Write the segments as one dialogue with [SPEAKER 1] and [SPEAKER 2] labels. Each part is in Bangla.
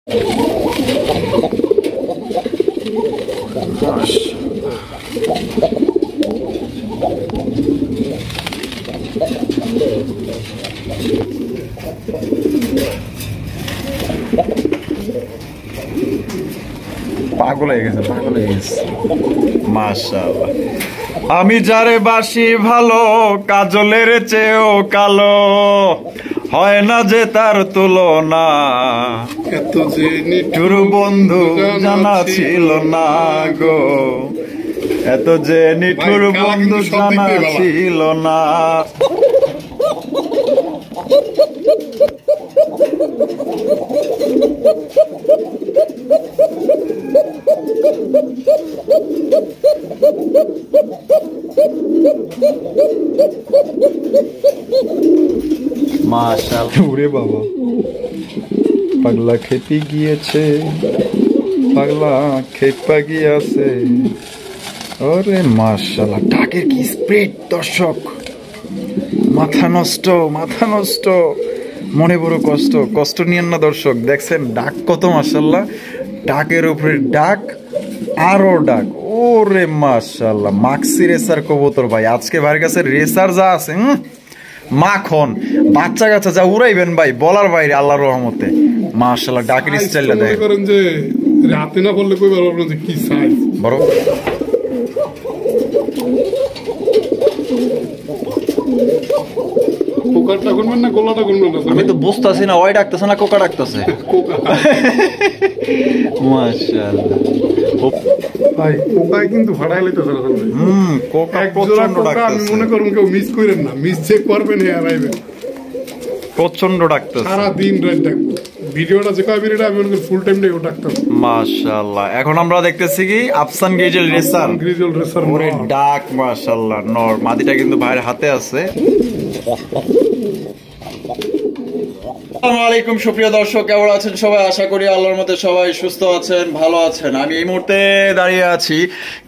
[SPEAKER 1] পাগল হয়ে গেছে, পাগল হয়ে গেছে। মাশাআল্লাহ। আমি যারে বাসি ভালো, কাজলের চেয়েও কালো, হয় না যে তার তুলনা,
[SPEAKER 2] এত যে
[SPEAKER 1] নিঠুর বন্ধু জানা ছিল না গো, এত যে নিঠুর বন্ধু জানা ছিল না। মাশাআল্লাহ। ওরে বাবা, পাগলা খেপে গিয়েছে, পাগলা খেপা গিয়েছে। ওরে মাশাআল্লাহ, ডাকের কি স্পিড দর্শক, মাথা নষ্ট, মাথা নষ্ট, মনে বড় কষ্ট, কষ্ট নিয়েন না দর্শক। দেখছেন ডাক কত, মাশাআল্লাহ, ডাকের উপরে ডাক, আরো ডাক। ওরে মাশাআল্লাহ, মাক্সি রেসার কবুতর ভাই, আজকে ভাইয়ের কাছে রেসার যা আছে মাখন, বাচ্চা কাচ্চা যা উড়াইবেন ভাই বলার বাইরে, আল্লাহর রহমতে। মাশাআল্লাহ, ডাকের স্টাইলটা দেখেন।
[SPEAKER 2] করেন যে রাতে না বললে কই বলবো যে কি সাইজ
[SPEAKER 1] বড়।
[SPEAKER 2] কোকাটা করবেন না গোলাটা করবেন না?
[SPEAKER 1] আমি তো বুঝতাছি না, ওই ডাকতেছে না কোকা ডাকতেছে। মাশাআল্লাহ
[SPEAKER 2] ভাই, কোকায় কিন্তু ভাড়াই লইতেছে না ভাই।
[SPEAKER 1] কোকা প্রচন্ড ডাকতেছে।
[SPEAKER 2] আমি মনে করুন কেউ মিস করেন না, মিস চেক করবেন হে আরাইবেন।
[SPEAKER 1] প্রচন্ড ডাকতেছে,
[SPEAKER 2] সারা দিন রাত ডাকবো। ভিডিওটা যে কয় মিনিট আমি মনে ফুল টাইম ডেও ডাকতাম।
[SPEAKER 1] মাশাআল্লাহ। এখন আমরা দেখতেছি কি আফসান গ্রিজেল রেসার,
[SPEAKER 2] গ্রিজেল রেসার
[SPEAKER 1] ওরে ডাক। মাশাআল্লাহ, নর মাদিটা কিন্তু ভাইয়ের হাতে আছে। আসসালামু আলাইকুম সুপ্রিয় দর্শক, কেমন আছেন সবাই? আশা করি আল্লাহর মধ্যে সবাই সুস্থ আছেন, ভালো আছেন। আমি এই মুহূর্তে দাঁড়িয়ে আছি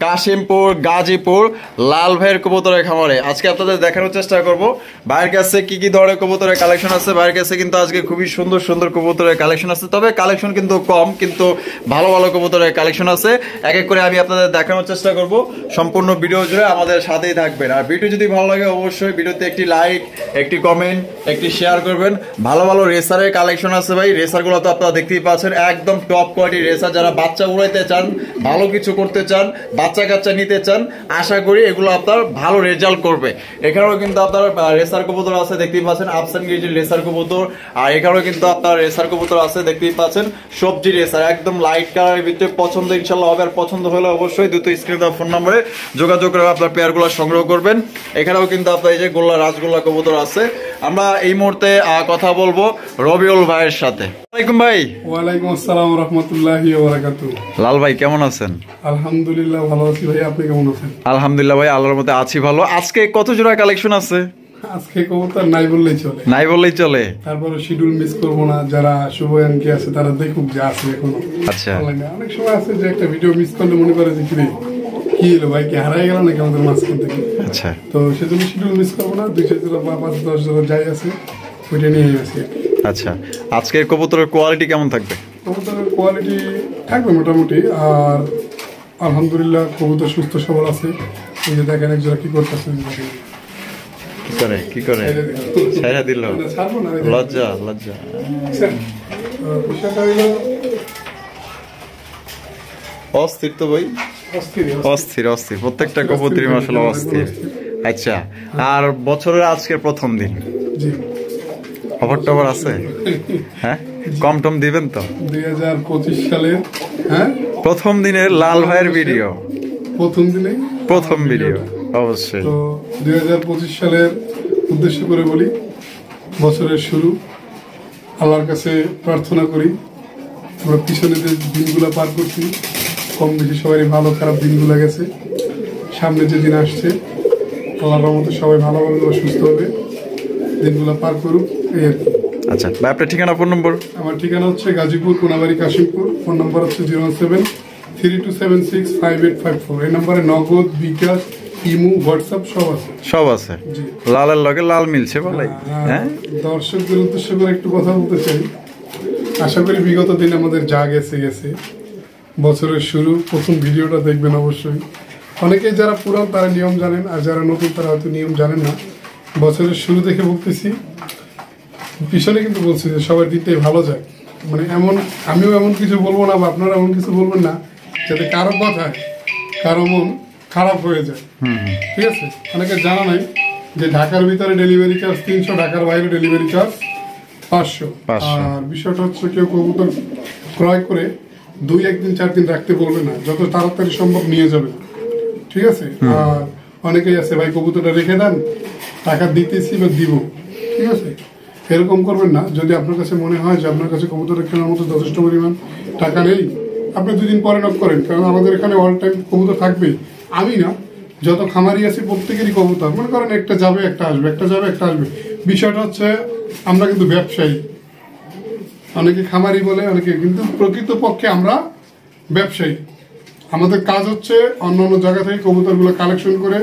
[SPEAKER 1] কাশিমপুর গাজীপুর লাল ভাইয়ের কবুতরের খামারে। আজকে আপনাদের দেখানোর চেষ্টা করব ভাইয়ের কাছে কি কি ধরনের কবুতরের কালেকশন আছে। ভাইয়ের কাছে কিন্তু আজকে খুবই সুন্দর সুন্দর কবুতরের কালেকশন আছে, তবে কালেকশন কিন্তু কম, কিন্তু ভালো ভালো কবুতরের কালেকশন আছে। এক এক করে আমি আপনাদের দেখানোর চেষ্টা করব, সম্পূর্ণ ভিডিও জুড়ে আমাদের সাথেই থাকবেন। আর ভিডিও যদি ভালো লাগে অবশ্যই ভিডিওতে একটি লাইক, একটি কমেন্ট, একটি শেয়ার করবেন। ভালো ভালো রেসারের কালেকশন আছে ভাই, রেসার গুলো তো আপনারা দেখতেই পাচ্ছেন, একদম টপ কোয়ালিটি রেসার। যারা বাচ্চা উড়াইতে চান, ভালো কিছু করতে চান, বাচ্চা কাচ্চা নিতে চান, আশা করি এগুলো আপনার ভালো রেজাল্ট করবে। এখানেও কিন্তু আপনার রেসার কবুতর আছে, দেখতেই পাচ্ছেন আফসান গ্রিজেল রেসার কবুতর। আর এখানেও কিন্তু আপনার রেসার কবুতর আছে, দেখতেই পাচ্ছেন সবজি রেসার, একদম লাইট কালারের ভিতরে। পছন্দ ইনশাল্লাহ হবে, আর পছন্দ হলে অবশ্যই দ্রুত স্ক্রিনে দেওয়া ফোন নম্বরে যোগাযোগ করে আপনার পেয়ারগুলো সংগ্রহ করবেন। এখানেও কিন্তু আপনার এই যে গোল্লা রাজগোল্লা কবুতর আছে। আমরা এই মুহূর্তে কথা বলবো রবিউল ভাইয়ের সাথে। ওয়ালাইকুম ভাই।
[SPEAKER 2] ওয়ালাইকুম আসসালাম রাহমাতুল্লাহি ওয়া বারাকাতুহু।
[SPEAKER 1] লাল ভাই কেমন আছেন?
[SPEAKER 2] আলহামদুলিল্লাহ ভালো আছি ভাই, আপনি কেমন আছেন?
[SPEAKER 1] আলহামদুলিল্লাহ ভাই, আল্লাহর মধ্যে আছি ভালো। আজকে কত জোড়া কালেকশন আছে?
[SPEAKER 2] আজকে কবুতর নাই বললেই চলে,
[SPEAKER 1] নাই বললেই চলে।
[SPEAKER 2] তারপরে শিডিউল মিস করবো না, যারা শুভয়াঙ্কি আছে তারা দেখুক যা আছে এখনো।
[SPEAKER 1] আচ্ছা,
[SPEAKER 2] অনেক সময় আছে যে একটা ভিডিও মিস করলে মনে করে যে কিরে কি হলো ভাই, কি হারাই গেল নাকি আমাদের মাঝখান থেকে।
[SPEAKER 1] আচ্ছা,
[SPEAKER 2] তো সেজন্য শিডিউল মিস করবো না, 200 জোড়া বা 5-10 জোড়া যাই আছে ওইটা নিয়ে আসি।
[SPEAKER 1] আচ্ছা, আজকের কবুতরের কোয়ালিটি কেমন থাকবে?
[SPEAKER 2] কবুতরের কোয়ালিটি থাকবে মোটামুটি, আর আলহামদুলিল্লাহ কবুতর সুস্থ সবল আছে। এই যে দেখেন এক জোড়া কি করতেছে,
[SPEAKER 1] কি করে ছাইরা দিল, লজ্জা লজ্জা। অস্থির তো ভাই, অস্থির অস্থির, প্রত্যেকটা কবুতরই মাশাআল্লাহ অস্থির। আচ্ছা, আর বছরের আজকে প্রথম দিন, খবর টবর আছে? হ্যাঁ, কম টম দিবেন তো?
[SPEAKER 2] 2025 সালে হ্যাঁ
[SPEAKER 1] প্রথম দিনের লাল ভাইয়ের ভিডিও,
[SPEAKER 2] প্রথম
[SPEAKER 1] ভিডিও অবশ্যই।
[SPEAKER 2] তো 2025 সালের উদ্দেশ্য করে বলি, বছরের শুরু, আল্লাহর কাছে প্রার্থনা করি আমরা পিছনে যে দিনগুলো পার করছি কম বেশি সবারই ভালো খারাপ দিনগুলো গেছে, সামনে যে দিন আসছে আল্লাহর রহমতে সবাই ভালোভাবে সুস্থ হবে, দিনগুলো পার করুক, এই আর কি।
[SPEAKER 1] আচ্ছা ভাই, আপনার ঠিকানা, ফোন নম্বর?
[SPEAKER 2] আমার ঠিকানা হচ্ছে গাজীপুর কোনাবাড়ি কাশিমপুর। ফোন নম্বর হচ্ছে 01732765854। এই নম্বরে নগদ, বিকাশ, ইমো, হোয়াটসঅ্যাপ সব আছে।
[SPEAKER 1] সব আছে। লালের লগে লাল মিলছে বলাই। হ্যাঁ,
[SPEAKER 2] দর্শকদের উদ্দেশ্য করে একটু কথা বলতে চাই। আশা করি বিগত দিন আমাদের যা গেছে গেছে। বছরের শুরু প্রথম ভিডিওটা দেখবেন অবশ্যই। অনেকেই যারা পুরান তারা নিয়ম জানেন, আর যারা নতুন তারা হয়তো নিয়ম জানেন না। বছরের শুরু থেকে বলতেছি, পিছনে কিন্তু বলছি যে সবার দিকটাই ভালো যায়। মানে এমন আমিও এমন কিছু বলবো না বা আপনারা এমন কিছু বলবেন না যাতে কারো কথায় কারো মন খারাপ হয়ে যায়। ঠিক আছে, অনেকে জানা নাই যে ঢাকার ভিতরে ডেলিভারি চার্জ 300, ঢাকার বাইরে ডেলিভারি চার্জ 500। আর বিষয়টা হচ্ছে কেউ কবুতর ক্রয় করে 2-1 দিন 4 দিন রাখতে বলবে না, যত তাড়াতাড়ি সম্ভব নিয়ে যাবে। ঠিক আছে, আর অনেকেই আছে ভাই কবুতরটা রেখে দেন, টাকা দিতেছি বা দিব। ঠিক আছে, এরকম করবেন না। যদি আপনার কাছে মনে হয় যে আপনার কাছে কবুতর কেনার মতো যথেষ্ট পরিমাণ টাকা নেই, আপনি 2 দিন পরে নক করেন, কারণ আমাদের এখানে অল টাইম কবুতর থাকবে। আমি না, যত খামারি আছে প্রত্যেকেরই কবুতর, মনে করেন একটা যাবে একটা আসবে, একটা যাবে একটা আসবে। বিষয়টা হচ্ছে আমরা কিন্তু ব্যবসায়ী, অনেকে খামারি বলে অনেকে, কিন্তু প্রকৃতপক্ষে আমরা ব্যবসায়ী। আমাদের কাজ হচ্ছে অন্য অন্য জায়গা থেকে কবুতরগুলো কালেকশন করে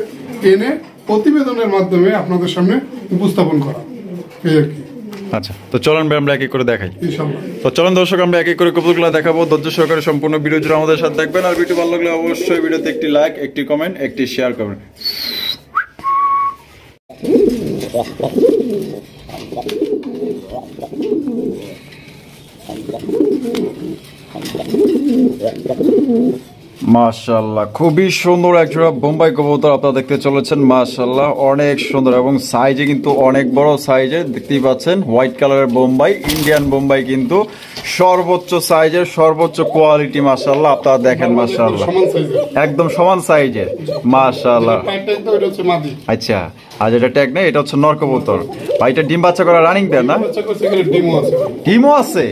[SPEAKER 2] এনে প্রতিবেদনের মাধ্যমে আপনাদের সামনে উপস্থাপন করা, এই আর কি।
[SPEAKER 1] আচ্ছা, তো চলেন ভাই আমরা এক এক করে দেখাই।
[SPEAKER 2] ইনশাআল্লাহ।
[SPEAKER 1] তো চলেন দর্শক, আমরা এক এক করে কবুতরগুলো দেখাবো। ধৈর্য সহকারে সম্পূর্ণ ভিডিও জুড়ে আমাদের সাথে দেখবেন। আর ভিডিও ভালো লাগলে অবশ্যই ভিডিওতে একটি লাইক, একটি কমেন্ট, একটি শেয়ার করবেন। মাশাআল্লাহ, খুবই সুন্দর একজোড়া বোম্বাই কবুতর আপনারা দেখতে চলেছেন। মাশাআল্লাহ, অনেক সুন্দর এবং সাইজে কিন্তু অনেক বড় সাইজের দেখতেই পাচ্ছেন। হোয়াইট কালারের বোম্বাই, ইন্ডিয়ান বোম্বাই কিন্তু সর্বোচ্চ সাইজের, সর্বোচ্চ কোয়ালিটি। মাশাআল্লাহ, আপনারা দেখেন মাশাআল্লাহ একদম সমান সাইজের। মাশাআল্লাহ, আচ্ছা, আর যেটা ট্যাগ নেই এটা হচ্ছে নর কবুতর। ভাই এটা ডিম বাচ্চা করা রানিং পেয়ার না? ডিমও আছে।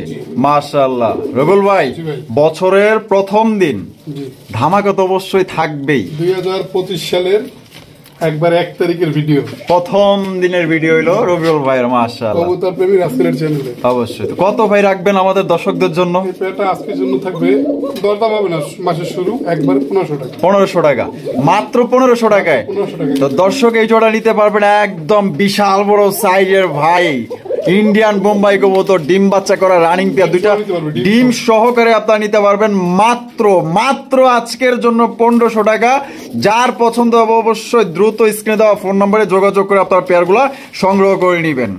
[SPEAKER 1] মাশাআল্লাহ রবিউল ভাই, বছরের প্রথম দিন ধামাকা তো অবশ্যই থাকবেই।
[SPEAKER 2] 2025 সালের একবার 1 তারিখের ভিডিও,
[SPEAKER 1] প্রথম দিনের ভিডিও হলো রবিউল ভাইয়ের। মাশাআল্লাহ,
[SPEAKER 2] কবুতর প্রেমী রাসেলের চ্যানেলে
[SPEAKER 1] অবশ্যই। তো কত ভাই রাখবেন আমাদের দর্শকদের জন্য?
[SPEAKER 2] এটা আজকের জন্য থাকবে, দরদাম হবে না, মাসের শুরু একবার 1500 টাকা।
[SPEAKER 1] 1500 টাকা, মাত্র 1500 টাকায়।
[SPEAKER 2] 1500 টাকা।
[SPEAKER 1] তো দর্শক এই জোড়া নিতে পারবেন, একদম বিশাল বড় সাইজের ভাই ইন্ডিয়ান বোম্বাই কবুতর, ডিম বাচ্চা করা রানিং পেয়ার, দুইটা ডিম সহকারে আপনারা নিতে পারবেন মাত্র আজকের জন্য 1500 টাকা। যার পছন্দ হবে অবশ্যই দ্রুত স্ক্রিনে দেওয়া ফোন নম্বরে যোগাযোগ করে আপনার পেয়ারগুলো সংগ্রহ করে নেবেন।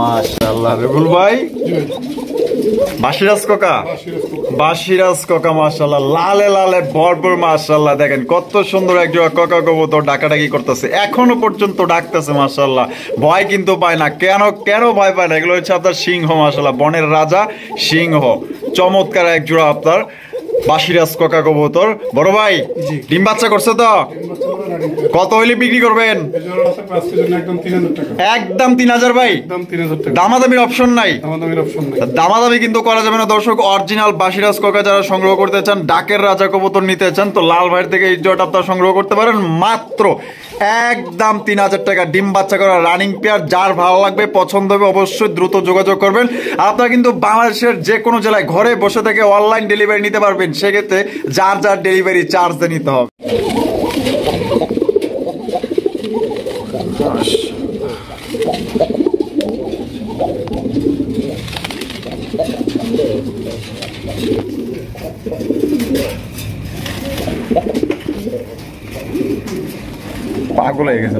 [SPEAKER 1] মাশাআল্লাহ রবিউল ভাই, বাসিরাজ কাকা, বাসিরাজ কাকা মাশাআল্লাহ লালে লালে ভরপুর। মাশাআল্লাহ দেখেন কত সুন্দর একজোড়া কাকা কবুতর ডাকাডাকি করতেছে, এখনো পর্যন্ত ডাকতেছে। মাশাআল্লাহ, ভয় কিন্তু পায় না। কেন ভয় পায় না? এগুলো হচ্ছে আপনার সিংহ। মাশাআল্লাহ, বনের রাজা সিংহ। চমৎকার একজোড়া আপনার বাসিরাজ কাকা কবুতর। বড় ভাই ডিম বাচ্চা করছে তো? কত হইলে বিক্রি করবেন? একদম 3000 ভাই, দামাদামির অপশন নাই। দামাদামি কিন্তু করা যাবে না দর্শক। অরিজিনাল বাসিরাজ কাকা যারা সংগ্রহ করতে চান, ডাকের রাজা কবুতর নিতে চান, তো লাল ভাইয়ের থেকে এই জোড়াটা আপনারা সংগ্রহ করতে পারেন মাত্র একদম 3000 টাকা। ডিম বাচ্চা করা রানিং পেয়ার। যার ভালো লাগবে, পছন্দ হবে, অবশ্যই দ্রুত যোগাযোগ করবেন। আপনারা কিন্তু বাংলাদেশের যে কোনো জেলায় ঘরে বসে থেকে অনলাইন ডেলিভারি নিতে পারবেন। সেক্ষেত্রে যার ডেলিভারি চার্জ দিয়ে নিতে হবে। পাগল হয়ে গেছে।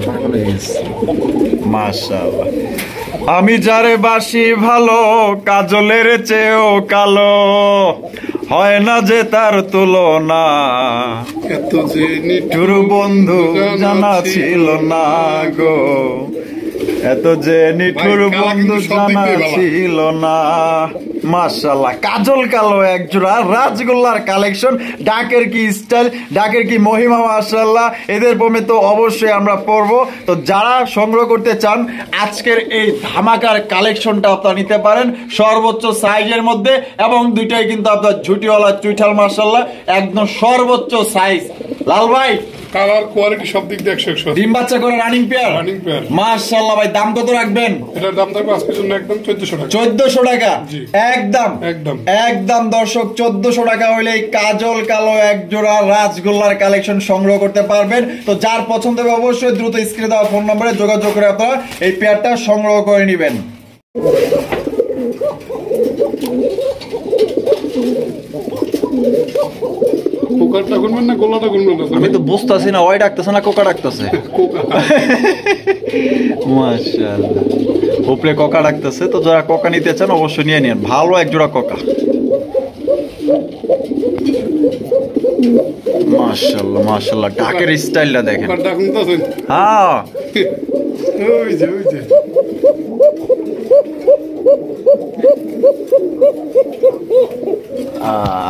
[SPEAKER 1] মাশাআল্লাহ, আমি যারে বাসি ভালো, কাজলের চেয়েও কালো, হয় না যে তার তুলনা,
[SPEAKER 2] এত যে
[SPEAKER 1] নিঠুর বন্ধু জানা ছিল না গো, এত যে নিঠুর বন্ধু জানা ছিল না। মাশাআল্লাহ, কাজল কালো একজোড়া রাজগোল্লার কালেকশন। ডাকের কি স্টাইল, ডাকের কি মহিমা। মাশাআল্লাহ, এদের বোমে তো অবশ্যই আমরা পড়বো। তো যারা সংগ্রহ করতে চান আজকের এই ধামাকার কালেকশনটা আপনারা নিতে পারেন সর্বোচ্চ সাইজের মধ্যে, এবং দুইটাই কিন্তু আপনার ঝুটিওয়ালা চুইঠাল। মাশাআল্লাহ, একদম সর্বোচ্চ সাইজ। লাল ভাই
[SPEAKER 2] কালার কোয়ালিটি সব দিক দিয়ে 100
[SPEAKER 1] ডিম বাচ্চা করে রানিং পেয়ার।
[SPEAKER 2] Running pair.
[SPEAKER 1] মাশাআল্লাহ ভাই, দাম কত রাখবেন?
[SPEAKER 2] এটার দাম থাকবে আজকের জন্য একদম 1400 টাকা।
[SPEAKER 1] 1400 টাকা
[SPEAKER 2] জি।
[SPEAKER 1] একদম
[SPEAKER 2] একদম
[SPEAKER 1] একদম দর্শক, 1400 টাকা হইলে এই কাজল কালো এক জোড়া রাজগোল্লার কালেকশন সংগ্রহ করতে পারবেন। তো যার পছন্দ হবে অবশ্যই দ্রুত স্ক্রিনে দেওয়া ফোন নম্বরে যোগাযোগ করে আপনারা এই পেয়ারটা সংগ্রহ করে নেবেন।
[SPEAKER 2] কোকারটা গুনবেন না গোলাটা গুনবেন না?
[SPEAKER 1] আমি তো বুঝতেছি না, ওই ডাকতেছে না কোকা ডাকতেছে। মাশাআল্লাহ, উপরে কোকা ডাকতেছে। তো যারা কোকা নিতে চান অবশ্যই নিয়ে নিন, ভালো এক জোড়া কোকা। মাশাআল্লাহ মাশাআল্লাহ, ডাকের স্টাইলটা দেখেন।
[SPEAKER 2] কোকারটা গুনতেছেন?
[SPEAKER 1] হ্যাঁ
[SPEAKER 2] ওই যে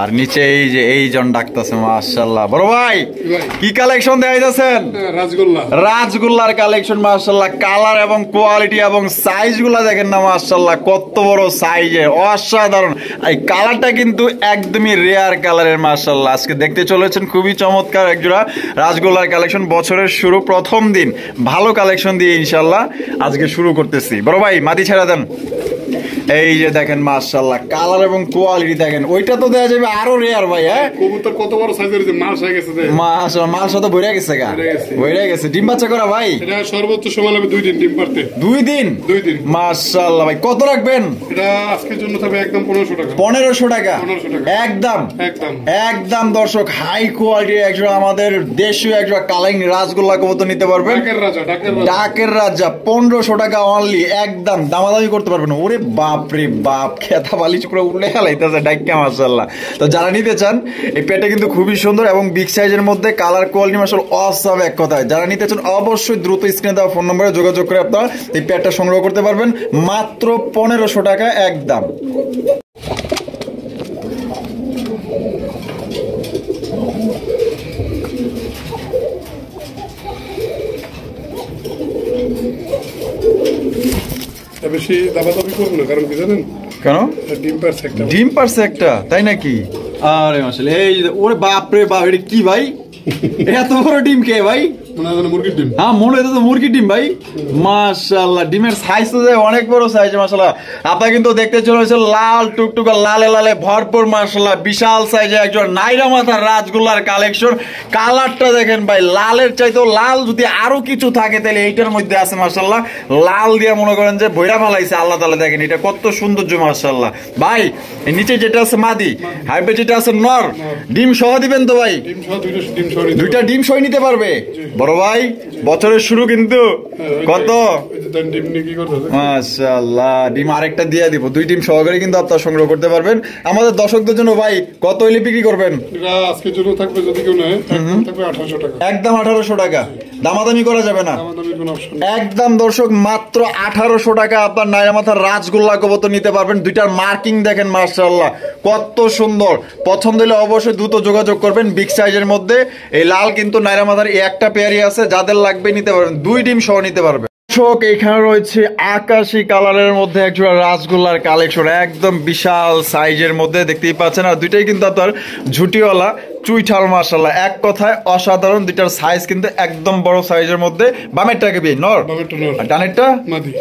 [SPEAKER 1] আর নিচে এই যে এই জন ডাকতেছে। মাশাআল্লাহ বড় ভাই, কি কালেকশন দেখাইতেছেন?
[SPEAKER 2] রাজগোল্লা।
[SPEAKER 1] রাজগোল্লার কালেকশন মাশাআল্লাহ, কালার এবং কোয়ালিটি এবং সাইজ গুলা দেখেন না মাশাআল্লাহ, কত বড় সাইজের, অসাধারণ। এই কালারটা কিন্তু একদমই রেয়ার কালারের মাশাআল্লাহ। আজকে দেখতে চলেছেন খুবই চমৎকার একজোড়া রাজগোল্লার কালেকশন। বছরের শুরু, প্রথম দিন, ভালো কালেকশন দিয়ে ইনশাআল্লাহ আজকে শুরু করতেছি। বড় ভাই মাটি ছেড়ে দেন। এই যে দেখেন মাশাআল্লাহ, কালার এবং কোয়ালিটি দেখেন। ওইটা তো দেয়া যাবে আরো রেয়ার ভাই। হ্যাঁ,
[SPEAKER 2] কবুতর কত বড় সাইজের হয়েছে, মাস হয়ে গেছে।
[SPEAKER 1] মাশাআল্লাহ, মাল সাথে ভরে গেছে গা, ভরে গেছে। ডিম বাচ্চা করা ভাই?
[SPEAKER 2] এটা সর্বোচ্চ সময় লাগবে 2 দিন ডিম পারতে।
[SPEAKER 1] 2 দিন?
[SPEAKER 2] 2 দিন।
[SPEAKER 1] মাশাআল্লাহ ভাই, কত রাখবেন?
[SPEAKER 2] এটা আজকের জন্য থাকবে একদম 1500 টাকা।
[SPEAKER 1] 1500 টাকা
[SPEAKER 2] 1500 টাকা
[SPEAKER 1] একদম
[SPEAKER 2] একদম
[SPEAKER 1] একদম দর্শক, হাই কোয়ালিটির একজোড়া আমাদের দেশীয় একজোড়া কালাইং রাজগোল্লা কবুতর নিতে পারবেন।
[SPEAKER 2] ডাকের রাজা,
[SPEAKER 1] ডাকের রাজা 1500 টাকা অনলি, একদম দামাদামি করতে পারবেন। ওরে বাপ রে বাপ, খেতা বালিশ করে উঠলে খেলাইতেছে ডাক্কা মাশাআল্লাহ। তো যারা নিতে চান, এই পেটটা কিন্তু খুবই সুন্দর এবং বিগ সাইজের মধ্যে, কালার কোয়ালিটি মাশাআল্লাহ অসাম এক কথায়। যারা নিতে চান অবশ্যই দ্রুত স্ক্রিনে দেওয়া ফোন নম্বরে যোগাযোগ করে আপনারা এই পেটটা সংগ্রহ করতে পারবেন মাত্র 1500 টাকা একদম।
[SPEAKER 2] বেশি দাবাদাবি করবো না, কারণ কি জানেন?
[SPEAKER 1] কেন?
[SPEAKER 2] ডিম পারছে একটা।
[SPEAKER 1] ডিম পারছে একটা, তাই নাকি? আরে মাশাআল্লাহ, এই যে ওরে বাপ রে বাপ, এটা কি ভাই? এত বড় ডিম কে ভাই?
[SPEAKER 2] মুরগির ডিম।
[SPEAKER 1] হ্যাঁ মনে হয় তো মুরগির ডিম ভাই। মাশাআল্লাহ, ডিমের সাইজ তো অনেক বড় সাইজ মাশাআল্লাহ। আপনারা কিন্তু দেখতে চলেছে লাল টুকটুকা, লালে লালে ভরপুর মাশাআল্লাহ, বিশাল সাইজে একজন নাইরা মাথার রাজগোল্লার কালেকশন। কালারটা দেখেন ভাই, লালের চাইতেও লাল যদি আরো কিছু থাকে তাহলে এইটার মধ্যে আছে মাশাআল্লাহ। লাল দিয়ে মনে করেন যে ভৈরা ফালাইছে আল্লাহ তাআলা। দেখেন এটা কত সৌন্দর্য মাশাআল্লাহ ভাই। এই নিচে যেটা আছে মাদি, হাইবে যেটা আছে নর, ডিম সহ দিবেন তো ভাই?
[SPEAKER 2] ডিম সহ, দুইটা
[SPEAKER 1] ডিম সহ নিতে পারবে বড় ভাই। বছরের শুরু কিন্তু কত মাশাআল্লাহ, ডিম আরেকটা দিয়ে দিব, 2 ডিম সহকারে কিন্তু আপনারা সংগ্রহ করতে পারবেন। আমাদের দর্শকদের জন্য ভাই কত হইলে বিক্রি করবেন?
[SPEAKER 2] এটা আজকের জন্য থাকবে, যদি কেউ নেয় থাকবে 1800 টাকা
[SPEAKER 1] একদম 1800 টাকা, দামাদামি করা যাবে না একদম দর্শক। মাত্র 1800 টাকা আপনার নাইরা মাথার রাজগোল্লা কবুতর নিতে পারবেন। দুইটার মার্কিং দেখেন মাশাআল্লাহ কত সুন্দর। পছন্দ হলে অবশ্যই দ্রুত যোগাযোগ করবেন। বিগ সাইজের মধ্যে এই লাল কিন্তু নাইরা মাথার এই একটা পেয়ারই আছে, যাদের লাগবে নিতে পারবেন, 2 ডিম সহ নিতে পারবেন। এখানে রয়েছে আকাশি কালারের মধ্যে একজোড়া রাজগোল্লার কালেকশন, একদম বিশাল সাইজের মধ্যে দেখতেই পাচ্ছেন। আর দুইটাই কিন্তু আপনার ঝুটিওয়ালা চুইঠাল মাশাআল্লাহ, এক কথায় অসাধারণ। দুইটার সাইজ কিন্তু একদম বড় সাইজের মধ্যে। বামেরটাকে বিয়ে নর, আর ডানেরটা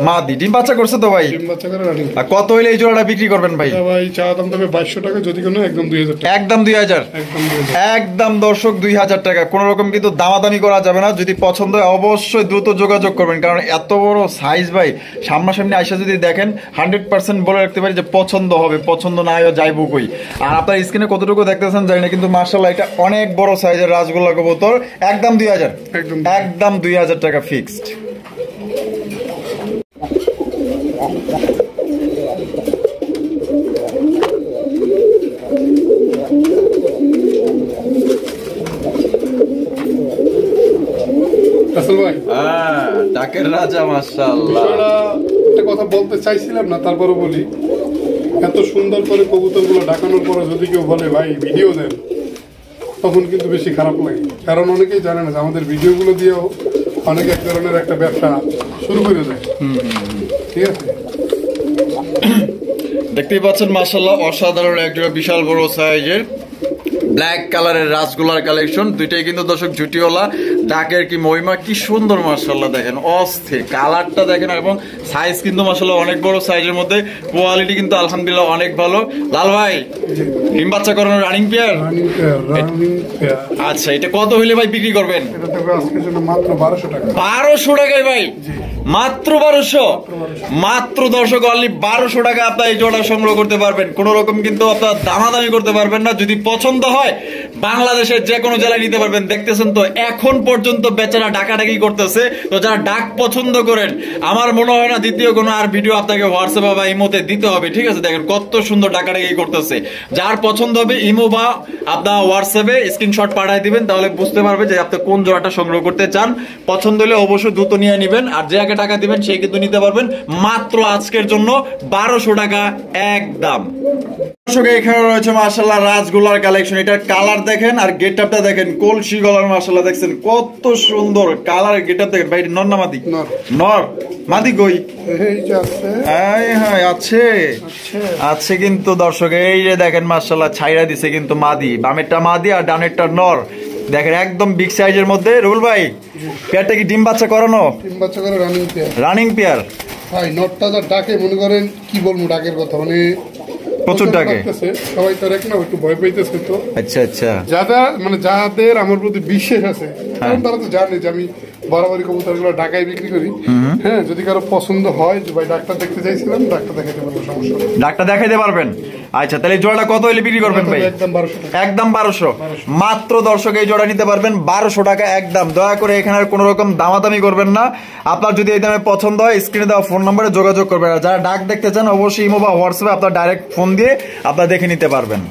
[SPEAKER 1] মাদি। ডিম বাচ্চা করছে তো ভাই? আর কত হইলে এই জোড়াটা বিক্রি করবেন ভাই?
[SPEAKER 2] ভাই চা দাম তবে 2200 টাকা, যদি কোনো একদম 2000 টাকা।
[SPEAKER 1] একদম 2000 একদম দর্শক 2000 টাকা। কোন রকম কিন্তু দামাদামি করা যাবে না। যদি পছন্দ হয় অবশ্যই দ্রুত যোগাযোগ করবেন, কারণ এত বড় সাইজ ভাই সামনাসামনি আইসা যদি দেখেন 100% বলে রাখতে পারি যে পছন্দ হবে, পছন্দ না হয় যাইবো কই। আর আপনার স্ক্রিনে কতটুকু দেখতেছেন জানি না, কিন্তু মাশাআল্লাহ এটা অনেক বড় সাইজের রাজগোল্লা কবুতর। একদম 2000 একদম 2000 টাকা ফিক্সড। ডাকের রাজা মাশাআল্লাহ।
[SPEAKER 2] একটা কথা বলতে চাইছিলাম না, তারপরে বলি, এত সুন্দর করে কবুতরগুলো ডাকানোর পরে যদি কেউ বলে ভাই ভিডিও দেন, তখন কিন্তু বেশি খারাপ লাগে। কারণ অনেকেই জানে না যে আমাদের ভিডিওগুলো দিয়েও অনেক এক ধরনের একটা ব্যবসা শুরু করে দেয়। ঠিক আছে,
[SPEAKER 1] দেখতেই পাচ্ছেন মাশাআল্লাহ অসাধারণ একজোড়া বিশাল বড় সাইজের ব্ল্যাক কালারের রাসগোল্লার কালেকশন, দুইটাই কিন্তু দর্শক জুটিওয়ালা। ডাকের কি মহিমা, কি সুন্দর মাশাআল্লাহ, দেখেন অস্থির কালারটা দেখেন, এবং সাইজ কিন্তু মাশাআল্লাহ অনেক বড় সাইজের মধ্যে, কোয়ালিটি কিন্তু আলহামদুলিল্লাহ অনেক ভালো। লাল ভাই, ডিম বাচ্চা করানো রানিং পেয়ার? আচ্ছা, এটা কত হইলে ভাই বিক্রি করবেন?
[SPEAKER 2] মাত্র 1200 টাকা।
[SPEAKER 1] 1200 টাকায় ভাই? মাত্র 1200? মাত্র দর্শক অনলি 1200 টাকা আপনার এই জোড়া সংগ্রহ করতে পারবেন। কোন রকম কিন্তু আপনার দামাদামি করতে পারবেন না। যদি পছন্দ হয় বাংলাদেশের যে কোনো জেলায় নিতে পারবেন। দেখতেছেন তো এখন পর্যন্ত বেচারা ডাকাডাকি করতেছে। তো যারা ডাক পছন্দ করেন, আমার মনে হয় না দ্বিতীয় কোনো আর ভিডিও আপনাকে হোয়াটসঅ্যাপে বা ইমোতে দিতে হবে। ঠিক আছে, দেখেন কত সুন্দর ডাকাডাকি করতেছে। যার পছন্দ হবে ইমো বা আপনার হোয়াটসঅ্যাপে স্ক্রিনশট পাঠিয়ে দিবেন, তাহলে বুঝতে পারবে যে আপনি কোন জোড়াটা সংগ্রহ করতে চান। পছন্দ হলে অবশ্যই দ্রুত নিয়ে নেবেন, আর যে আগে টাকা দিবেন সেই কিন্তু নিতে পারবেন। মাত্র আজকের জন্য 1200 টাকা একদম। এখানে রয়েছে মাশাআল্লাহ রাসগোল্লার কালেকশন। এটার কালার দেখেন আর গেটআপটা দেখেন, কলসি গলার মাশাআল্লাহ, দেখছেন কত সুন্দর কালার গেটআপ দেখেন। ভাই নর না মাদি? নর। মাদি কই?
[SPEAKER 2] এই যে আছে।
[SPEAKER 1] হ্যাঁ আছে, আছে কিন্তু দর্শক এই যে দেখেন মাশাআল্লাহ ছাইরা দিছে কিন্তু মাদি। বামেরটা মাদি আর ডানেরটা নর। দেখেন একদম বিগ সাইজের মধ্যে। রুল ভাই, পেয়ারটা কি ডিম বাচ্চা করানো?
[SPEAKER 2] ডিম বাচ্চা করে রানিং পেয়ার।
[SPEAKER 1] রানিং পেয়ার
[SPEAKER 2] ভাই, নটটা যা ডাকে, মনে করেন কি বলবো ডাকের কথা, মানে
[SPEAKER 1] প্রচুর ডাকে।
[SPEAKER 2] সবাই তো এক না একটু ভয় পাইতেছে। তো
[SPEAKER 1] আচ্ছা আচ্ছা,
[SPEAKER 2] যাদের আমার প্রতি বিশ্বাস আছে, কারণ তারা তো জানে যে আমি বরাবরই কবুতরগুলো ঢাকায় বিক্রি করি। হ্যাঁ, যদি কারো পছন্দ হয় যে ভাই ডাক্তার দেখতে চাইছিলাম, ডাক্তার দেখাতে পারবো, সমস্যা নেই।
[SPEAKER 1] ডাক্তার দেখাইতে পারবেন? আচ্ছা, তাহলে এই জোড়াটা কত হলে বিক্রি করবেন ভাই?
[SPEAKER 2] একদম 1200 টাকা।
[SPEAKER 1] একদম 1200 মাত্র দর্শক এই জোড়া নিতে পারবেন 1200 টাকা একদম। দয়া করে এখানে আর কোনো রকম দামাদামি করবেন না। আপনার যদি এই দামে পছন্দ হয় স্ক্রিনে দেওয়া ফোন নম্বরে যোগাযোগ করবেন। আর যারা ডাক দেখতে চান অবশ্যই ইমো বা হোয়াটসঅ্যাপে আপনার ডাইরেক্ট ফোন দিয়ে আপনারা দেখে নিতে পারবেন।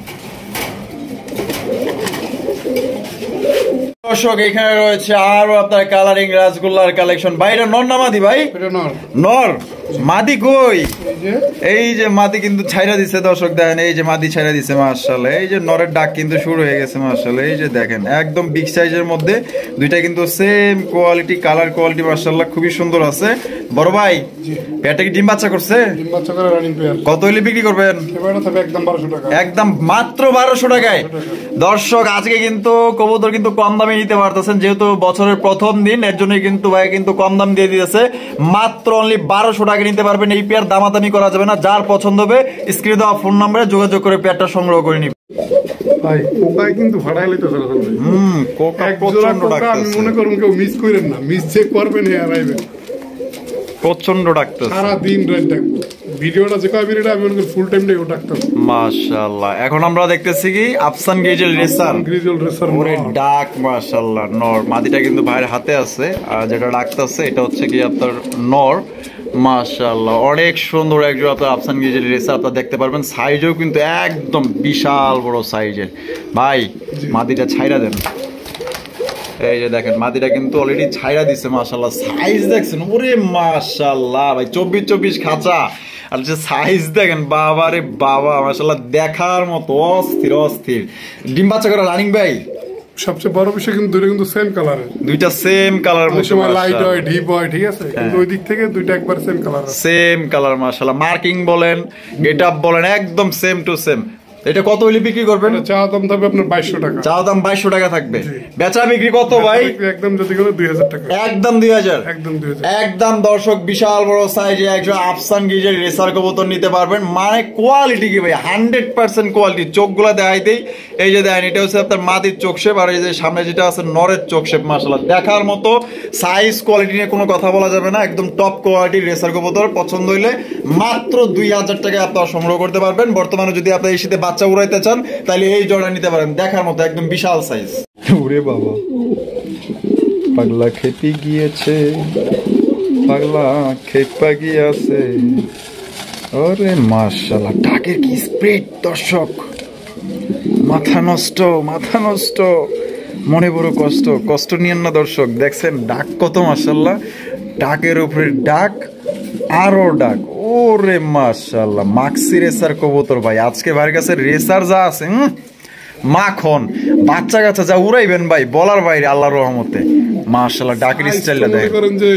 [SPEAKER 1] দর্শক এখানে রয়েছে আরো আপনার কালারিং রাসগোল্লার কালেকশন। ভাই এটা নর না মাদি ভাই? নর। মাদি কই? এই যে মাদি কিন্তু ছাইরা দিছে দর্শক, দেখেন এই যে মাদি ছাইরা দিছে মাশাআল্লাহ। এই যে নরের ডাক কিন্তু শুরু হয়ে গেছে মাশাআল্লাহ। এই যে দেখেন একদম বিগ সাইজের মধ্যে, দুইটা কিন্তু সেম কোয়ালিটি, কালার কোয়ালিটি মাশাআল্লাহ খুবই সুন্দর আছে। বড় ভাই, পেয়ারটা কি ডিম বাচ্চা করছে?
[SPEAKER 2] ডিম বাচ্চা করে রানিং পেয়ার।
[SPEAKER 1] কত হলে বিক্রি করবেন?
[SPEAKER 2] এবারে তবে একদম 1200 টাকা।
[SPEAKER 1] একদম মাত্র 1200 টাকায়। দর্শক আজকে কিন্তু কবুতর কিন্তু কম দামে নিতে পারতেছেন, যেহেতু বছরের প্রথম দিন, এর জন্য কিন্তু ভাই কিন্তু কম দাম দিয়ে দিয়েছে। মাত্র অনলি 1200 টাকা নিতে পারবেন। এই পেয়ার দামাদামি করা যাবে না। যার পছন্দ হবে স্ক্রিনে দেওয়া ফোন নম্বরে যোগাযোগ করে পেয়ারটা সংগ্রহ করে নিবেন।
[SPEAKER 2] ভাই কোকায় কিন্তু ভাড়াই লইতেছে না ভাই।
[SPEAKER 1] কোকা প্রচন্ড ডাকতেছে।
[SPEAKER 2] আমি মনে করব কেউ মিস করেন না, মিস চেক করবেন আর আইবেন।
[SPEAKER 1] প্রচন্ড ডাকতেছে,
[SPEAKER 2] সারা দিন রাত ডাকবো। ভিডিওটা যে কয় মিনিট আমি মনে ফুল টাইম ডাকবো ডাক্তার।
[SPEAKER 1] মাশাআল্লাহ। এখন আমরা দেখতেছি কি আফসান গ্রিজেল রেসার।
[SPEAKER 2] গ্রিজেল রেসার
[SPEAKER 1] ওরে ডাক মাশাআল্লাহ নর। মাদিটা কিন্তু ভাইয়ের হাতে আছে, আর যেটা ডাকতেছে এটা হচ্ছে কি আপনার নর। মাশাআল্লাহ অনেক সুন্দর একজন আপনার আফসান গ্রিজেল রেসার আপনারা দেখতে পারবেন। সাইজও কিন্তু একদম বিশাল বড় সাইজের। ভাই মাদিটা ছাইরা দেন। এই যে দেখেন মাদিটা কিন্তু অলরেডি ছাইরা দিছে মাশাআল্লাহ। সাইজ দেখছেন? ওরে মাশাআল্লাহ ভাই, 24 খাঁচা। আর যে সাইজ দেখেন, বাবা রে বাবা মাশাআল্লাহ, দেখার মতো অস্থির অস্থির। ডিম বাচ্চা করা রানিং ভাই?
[SPEAKER 2] সবচেয়ে বড় বিষয় কিন্তু দুইটা কিন্তু সেম কালারের,
[SPEAKER 1] দুইটা সেম কালার মতো,
[SPEAKER 2] সময় লাইট হয় ডিপ হয়, ঠিক আছে, কিন্তু ওই দিক থেকে দুইটা একবার সেম কালার,
[SPEAKER 1] সেম কালার মাশাআল্লাহ। মার্কিং বলেন, গেটআপ বলেন, একদম সেম টু সেম। এটা কত হইলে বিক্রি করবেন?
[SPEAKER 2] চা দাম থাকবে আপনার 2200 টাকা।
[SPEAKER 1] চা দাম 2200 টাকা থাকবে। বেচা বিক্রি কত ভাই?
[SPEAKER 2] একদম যদি করে 2000 টাকা।
[SPEAKER 1] একদম 2000।
[SPEAKER 2] একদম 2000।
[SPEAKER 1] একদম দর্শক বিশাল বড় সাইজে একজন আফসান গিজের রেসার কবুতর নিতে পারবেন। মানে কোয়ালিটি কি ভাই, 100% কোয়ালিটি। চোখগুলা দেখাইতেই এই যে দেখেন, এটা হচ্ছে আপনার মাটির চোখ শেপ, আর এই যে সামনে যেটা আছে নরের চোখ শেপ। মাশাআল্লাহ দেখার মতো। সাইজ কোয়ালিটি নিয়ে কোনো কথা বলা যাবে না, একদম টপ কোয়ালিটির রেসার কবুতর। পছন্দ হইলে মাত্র 2000 টাকায় আপনারা সংগ্রহ করতে পারবেন। বর্তমানে যদি আপনার এই শীতে বাচ্চা উড়াইতে চান তাহলে এই জোড়া নিতে পারেন, দেখার মতো একদম বিশাল সাইজ। ওরে বাবা, পাগলা খেপে গিয়েছে, পাগলা খেপা গিয়েছে। ওরে মাশাআল্লাহ, ডাকের কি স্পিড দর্শক, মাথা নষ্ট, মাথা নষ্ট, মনে বড় কষ্ট। কষ্ট নিয়েন না দর্শক, দেখছেন ডাক কত মাশাআল্লাহ, ডাকের উপরে ডাক, আরো ডাক। ওরে মাশাআল্লাহ, মাক্সি রেসার কবুতর ভাই। আজকে ভাইয়ের কাছে রেসার যা আছে মাখন, বাচ্চা কাচ্চা যা উড়াইবেন ভাই বলার বাইরে, আল্লাহর রহমতে। মাশাআল্লাহ ডাকের স্টাইলটা দেখেন।
[SPEAKER 2] করেন যে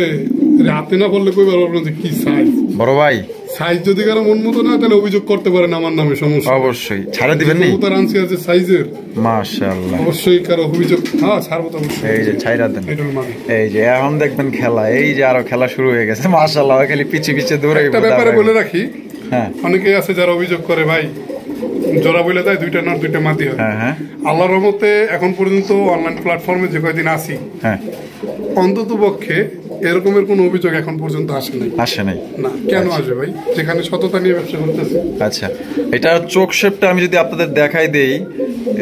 [SPEAKER 2] রাতে না বললে কই বলবো যে কি সাইজ।
[SPEAKER 1] বড় ভাই
[SPEAKER 2] সাইজ যদি কারো মন মতো না তাহলে অভিযোগ করতে পারেন আমার নামে, সমস্যা
[SPEAKER 1] অবশ্যই ছাড়া দিবেন নি?
[SPEAKER 2] কবুতর আনছি আছে সাইজের,
[SPEAKER 1] মাশাআল্লাহ
[SPEAKER 2] অবশ্যই কারো অভিযোগ, হ্যাঁ ছাড়বো তো অবশ্যই।
[SPEAKER 1] এই যে ছাইরা দেন,
[SPEAKER 2] এটার মানে
[SPEAKER 1] এই যে এখন দেখবেন খেলা, এই যে আরো খেলা শুরু হয়ে গেছে মাশাআল্লাহ, খালি পিছে পিছে দৌড়ে।
[SPEAKER 2] একটা ব্যাপারে বলে রাখি,
[SPEAKER 1] হ্যাঁ
[SPEAKER 2] অনেকেই আছে যারা অভিযোগ করে ভাই জোড়া বলে দেয় 2টা নর 2টা মাদি হয়।
[SPEAKER 1] হ্যাঁ হ্যাঁ
[SPEAKER 2] আল্লাহর রহমতে এখন পর্যন্ত অনলাইন প্ল্যাটফর্মে যে কয়দিন আছি,
[SPEAKER 1] হ্যাঁ
[SPEAKER 2] অন্তত পক্ষে এরকমের কোনো অভিযোগ এখন পর্যন্ত আসে নাই।
[SPEAKER 1] আসে নাই?
[SPEAKER 2] না, কেন আসবে ভাই, যেখানে সততা নিয়ে ব্যবসা করতেছে।
[SPEAKER 1] আচ্ছা, এটা চোখ শেপটা আমি যদি আপনাদের দেখাই দেই,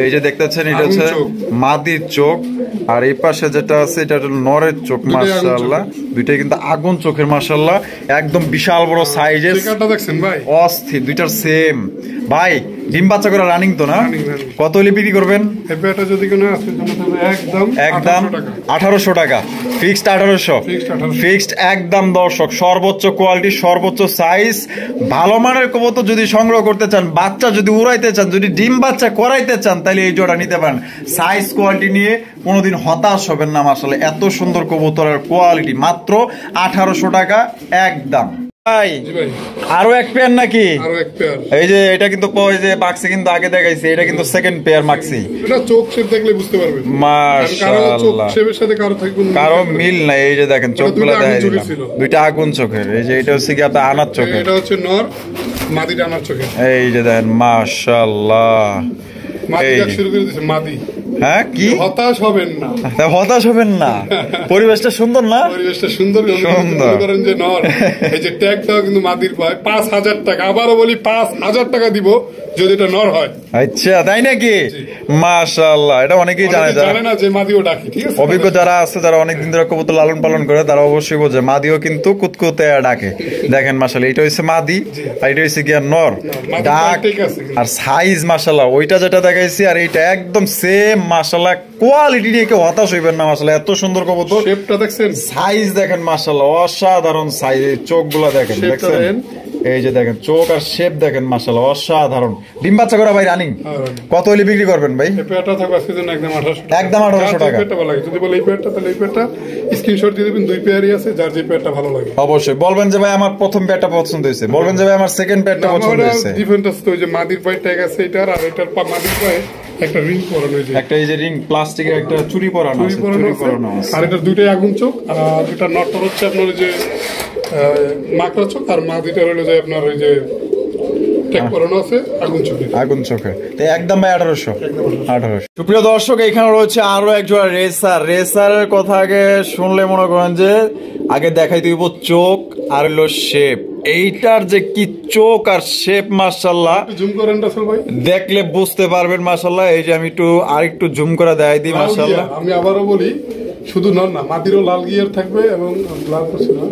[SPEAKER 1] এই যে দেখতেছেন এটা হচ্ছে
[SPEAKER 2] আগুন চোখ।
[SPEAKER 1] মাদির চোখ, আর এই পাশে যেটা আছে এটা হলো নরের চোখ।
[SPEAKER 2] দুইটাই আগুন
[SPEAKER 1] মাশাআল্লাহ, দুইটাই কিন্তু আগুন চোখের মাশাআল্লাহ, একদম বিশাল বড় সাইজের,
[SPEAKER 2] চেকারটা দেখছেন ভাই,
[SPEAKER 1] অস্থির, দুইটার সেম। ভাই ডিম বাচ্চা করে রানিং তো না?
[SPEAKER 2] Running, running।
[SPEAKER 1] কত হলে বিক্রি করবেন?
[SPEAKER 2] এই পেয়ারটা যদি কোনো আসে তাহলে তবে একদম
[SPEAKER 1] একদম
[SPEAKER 2] 1800 টাকা।
[SPEAKER 1] 1800 টাকা ফিক্সড, 1800
[SPEAKER 2] Fixed 1800
[SPEAKER 1] ফিক্সড একদম। দর্শক, সর্বোচ্চ কোয়ালিটি, সর্বোচ্চ সাইজ, ভালো মানের কবুতর যদি সংগ্রহ করতে চান, বাচ্চা যদি উড়াইতে চান, যদি ডিম বাচ্চা করাইতে চান, তাহলে এই জোড়া নিতে পারেন। সাইজ কোয়ালিটি নিয়ে কোনোদিন হতাশ হবেন না। আসলে এত সুন্দর কবুতরের কোয়ালিটি, মাত্র 1800 টাকা একদম। ভাই
[SPEAKER 2] জি ভাই,
[SPEAKER 1] আরো এক পেয়ার নাকি?
[SPEAKER 2] আরো এক পেয়ার।
[SPEAKER 1] এই যে এটা কিন্তু ওই যে মাক্সি কিন্তু আগে দেখাইছে, এটা কিন্তু সেকেন্ড পেয়ার মাক্সি।
[SPEAKER 2] এটা চোখ শেপ দেখলে বুঝতে পারবেন, কারো চোখ
[SPEAKER 1] মাশাআল্লাহ,
[SPEAKER 2] শেপের সাথে কারো থাকে কোনো
[SPEAKER 1] কারো মিল নাই। এই যে দেখেন চোখগুলো
[SPEAKER 2] দুইটা আগুন
[SPEAKER 1] দেখাই
[SPEAKER 2] চোখের
[SPEAKER 1] দিলাম,
[SPEAKER 2] ছিল।
[SPEAKER 1] দুইটা আগুন চোখের। এই যে এটা হচ্ছে কি আপনার আনার চোখের।
[SPEAKER 2] এটা হচ্ছে নর, মাদি ডানার চোখে।
[SPEAKER 1] এই যে দেখেন মাশাআল্লাহ,
[SPEAKER 2] মাদি
[SPEAKER 1] এই
[SPEAKER 2] ডাক
[SPEAKER 1] যে।
[SPEAKER 2] শুরু করে দিয়েছে, মাদি।
[SPEAKER 1] হ্যাঁ কি
[SPEAKER 2] হতাশ হবেন না,
[SPEAKER 1] তা হতাশ হবেন না, পরিবেশটা সুন্দর না?
[SPEAKER 2] পরিবেশটা সুন্দর।
[SPEAKER 1] সুন্দর।
[SPEAKER 2] মনে করেন যে নর, এই যে ট্যাগটাও কিন্তু মাদির পায় 5000 টাকা। আবারও বলি 5000 টাকা দিব যদি এটা নর হয়।
[SPEAKER 1] আচ্ছা তাই নাকি? মাশাআল্লাহ, এটা অনেকেই জানে,
[SPEAKER 2] অনেকে জানে না যে মাদিও ডাকে, ঠিক আছে।
[SPEAKER 1] অভিজ্ঞ যারা আছে, যারা অনেকদিন ধরে কবুতর লালন পালন করে, তারা অবশ্যই বোঝে মাদিও কিন্তু কুতকুতে ডাকে। দেখেন মাশাআল্লাহ, এটা হচ্ছে মাদি আর এটা হচ্ছে কি নর।
[SPEAKER 2] মাদি
[SPEAKER 1] ডাক
[SPEAKER 2] ঠিক আছে।
[SPEAKER 1] আর সাইজ মাশাআল্লাহ, ওইটা যেটা দেখাইছি আর এইটা একদম সেম মাশাআল্লাহ। কোয়ালিটি নিয়ে কেউ হতাশ হইবেন না মাশাআল্লাহ, এত সুন্দর কবুতর।
[SPEAKER 2] শেপটা দেখছেন,
[SPEAKER 1] সাইজ দেখেন মাশাআল্লাহ, অসাধারণ সাইজ। চোখগুলো দেখেন,
[SPEAKER 2] শেপটা
[SPEAKER 1] দেখছেন?
[SPEAKER 2] দেখেন।
[SPEAKER 1] এই যে দেখেন চোখ আর শেপ দেখেন মাশাআল্লাহ, অসাধারণ। ডিম বাচ্চা করা ভাই রানিং, কত হলে বিক্রি করবেন ভাই?
[SPEAKER 2] এই পেয়ারটা থাকবে আজকে জন্য একদম 1800 টাকা।
[SPEAKER 1] একদম 1800 টাকা।
[SPEAKER 2] যার যে পেয়ারটা ভালো লাগে, যদি বলে এই পেয়ারটা, তাহলে এই পেয়ারটা স্ক্রিনশট দিয়ে দিবেন। 2 পেয়ারই আছে, যার যে পেয়ারটা ভালো লাগে
[SPEAKER 1] অবশ্যই বলবেন যে ভাই আমার প্রথম পেয়ারটা পছন্দ হয়েছে, বলবেন যে ভাই আমার সেকেন্ড পেয়ারটা পছন্দ হয়েছে।
[SPEAKER 2] ডিফারেন্ট আছে তো, ওই যে মাদির পায়ে ট্যাগ আছে এটার, আর এটার মাদির পায়ে একটা রিং পরানো হয়েছে,
[SPEAKER 1] একটা এই যে রিং প্লাস্টিকের একটা চুরি পরানো আছে,
[SPEAKER 2] পরানো
[SPEAKER 1] চুরি
[SPEAKER 2] আছে।
[SPEAKER 1] পরানো আছে।
[SPEAKER 2] আর এটার দুইটাই আগুন চোখ, আর এটা নটটা হচ্ছে আপনার ওই যে মাকড়া চোখ, আর মাদিটা হলো যে আপনার ওই যে ট্যাগ পরানো আছে আগুন চোখে।
[SPEAKER 1] আগুন চোখে। তো একদম ভাই 1800। সুপ্রিয় দর্শক, এখানে রয়েছে আরো এক জোড়া রেসার। রেসারের কথা আগে শুনলে মনে করেন যে আগে দেখাই দিব চোখ আর হলো শেপ। এইটার যে কি চোখ আর শেপ মাশাআল্লাহ,
[SPEAKER 2] জুম করেন রাসেল ভাই,
[SPEAKER 1] দেখলে বুঝতে পারবেন মাশাআল্লাহ। এই যে আমি একটু আরেকটু জুম করে দেখাই দিই
[SPEAKER 2] লাল
[SPEAKER 1] মাশাআল্লাহ।
[SPEAKER 2] গিয়ার। আমি আবারও বলি, শুধু নর না, মাদিরও লাল গিয়ার থাকবে এবং লাল করছে না।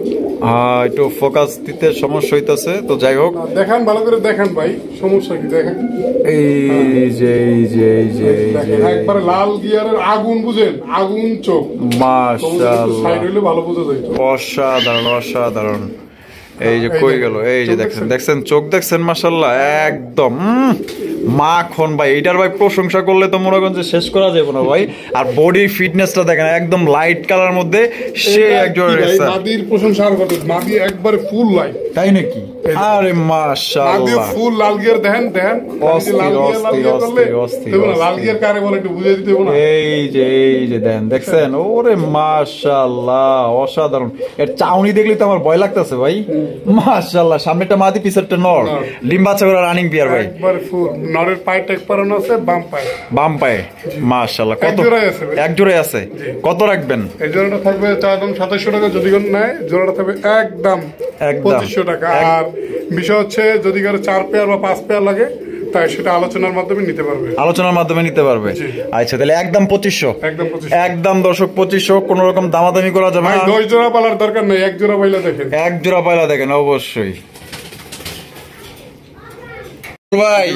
[SPEAKER 1] একটু ফোকাস দিতে সমস্যা হইতাছে, তো যাই হোক।
[SPEAKER 2] দেখান, ভালো করে দেখান ভাই, সমস্যা কি দেখেন।
[SPEAKER 1] এই যে এই যে এই যে এই যে
[SPEAKER 2] দেখেন, একবারে লাল গিয়ারের আগুন, বুঝেন, আগুন চোখ।
[SPEAKER 1] মাশাআল্লাহ,
[SPEAKER 2] সাইড হইলে ভালো বোঝা যায়।
[SPEAKER 1] অসাধারণ অসাধারণ। এই যে কই গেল, এই যে দেখছেন, দেখছেন চোখ দেখছেন মাশাআল্লাহ, একদম মাখন ভাই। এইটার ভাই প্রশংসা করলে তো মনে করেন যে শেষ করা যাবে না ভাই। আর বডি ফিটনেসটা দেখেন, একদম লাইট কালার মধ্যে সে একজন রেসার।
[SPEAKER 2] মাদির প্রশংসা আর করতে, মাদি একবারে ফুল লাইট।
[SPEAKER 1] তাই নাকি? আরে মাশাআল্লাহ,
[SPEAKER 2] ফুল লাল গিয়ার দেখেন, দেখেন
[SPEAKER 1] অস্থির,
[SPEAKER 2] লাল গিয়ার করলে
[SPEAKER 1] অস্থির,
[SPEAKER 2] দেখুন না, লাল গিয়ার কারে বলে একটু বুঝিয়ে দিতে হবে না।
[SPEAKER 1] এই যে দেন, দেখছেন? ওরে মাশাআল্লাহ, অসাধারণ। এর চাউনি দেখলে তো আমার ভয় লাগতেছে ভাই। মাশাআল্লাহ, সামনেটা মাদি, পিছনেরটা নর। ডিম বাচ্চা করে রানিং পিয়ার ভাই।
[SPEAKER 2] একবারে ফুল নরের পায়ে ট্যাগ পরানো আছে, বাম পায়ে।
[SPEAKER 1] বাম পায়ে মাশাআল্লাহ। কত?
[SPEAKER 2] এক জোড়াই আছে ভাই।
[SPEAKER 1] এক জোড়াই আছে। কত রাখবেন?
[SPEAKER 2] এই জোড়াটা থাকবে একদম 2700 টাকা, যদি কোন নেয় জোড়াটা থাকবে একদম 2500 টাকা। আর বিষয় হচ্ছে যদি কারো 4 পেয়ার বা 5 পেয়ার লাগে, তাই সেটা আলোচনার মাধ্যমে নিতে পারবে।
[SPEAKER 1] আলোচনার মাধ্যমে নিতে পারবে। আচ্ছা, তাহলে একদম 2500।
[SPEAKER 2] একদম 2500।
[SPEAKER 1] একদম দর্শক 2500, কোন রকম দামাদামি করা যাবে না।
[SPEAKER 2] 10 জোড়া পালার দরকার নেই, এক জোড়া পাইলা দেখেন।
[SPEAKER 1] এক জোড়া পায়লা দেখেন অবশ্যই। ভাই